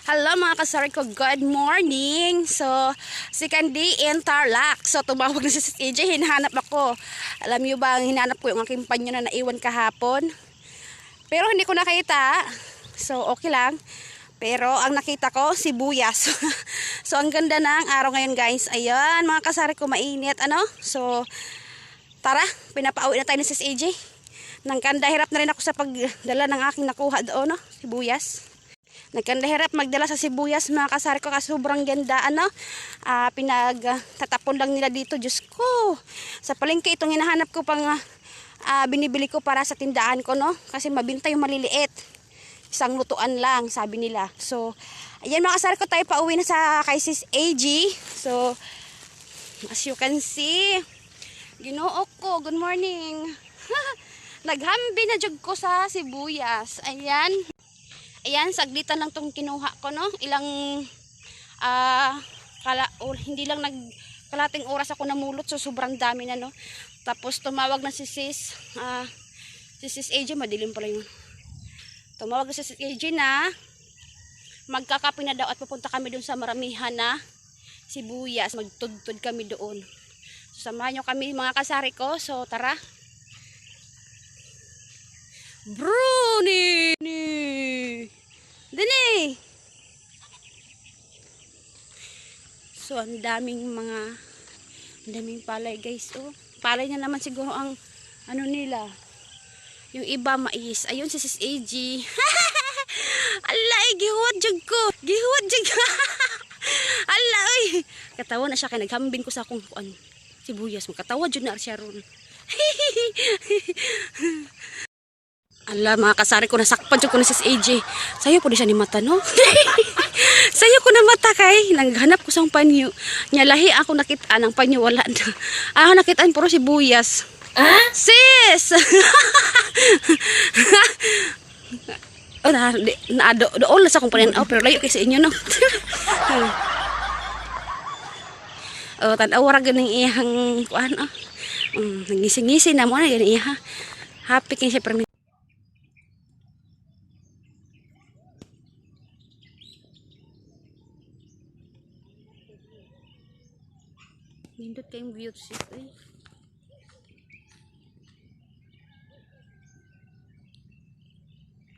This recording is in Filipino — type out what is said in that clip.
Hello mga kasari ko, good morning. So, second day in Tarlac. So, tumawag na si AJ, hinahanap ako. Alam niyo ba, hinahanap ko yung aking panyo na naiwan kahapon. Pero hindi ko nakita. So, okay lang. Pero ang nakita ko, sibuyas. So, ang ganda ng araw ngayon guys. Ayan, mga kasari ko, mainit. Ano? So, tara, pinapauwi na tayo ni Sis AJ. Nangkanda, hirap na rin ako sa pagdala ng aking nakuha doon, no? Sibuyas. Nagkandahirap magdala sa sibuyas mga kasari ko kasi sobrang ganda ano. Pinagtatapon lang nila dito. Diyos ko. Sa palengke itong hinahanap ko pang binibili ko para sa tindahan ko no. Kasi mabinta yung maliliit. Isang lutuan lang sabi nila. So ayan mga kasari ko, tayo pauwi na sa kay Sis AG. So as you can see, Ginoo ko, good morning. Naghambi na jud ko sa sibuyas. Ayan. Ayan, saglitan lang tong kinuha ko, no? Ilang, hindi lang kalating oras ako namulot, so sobrang dami na, no? Tapos tumawag na si Sis AJ, madilim pala yun. Tumawag na si Sis AJ na magkakape na daw at pupunta kami doon sa maramihan na sibuyas. Magtudtod kami doon. So, samahan nyo kami mga kasari ko, so tara. Bruni! Dali! So, ang daming palay guys. Oh, palay na naman siguro ang ano nila. Yung iba mais. Ayun si Sis AG. Ala, gihuwad jud ko. Gihuwad jud ko. Ala, oy. Katawa na siya kay naghambin ko sa akong sibuyas. Magkatawa jud na siya ron. Ala, mga kasari ko, nasakpan jud ko na Sis AJ. Sayo po di siya ni mata, no? Sayo ko na mata kay naghanap ko sa panyo. Nyalahi ako nakita ng panyo, wala na. Nakitaan puro sibuyas. Sis! Doon lang sa kong pananaw, pero layo kayo sa inyo, no? Tanaw ra ganing iyang kuan, nagngisi-ngisi na mo na ganing iya. Happy kay siya permi. Nindot kayong beauty.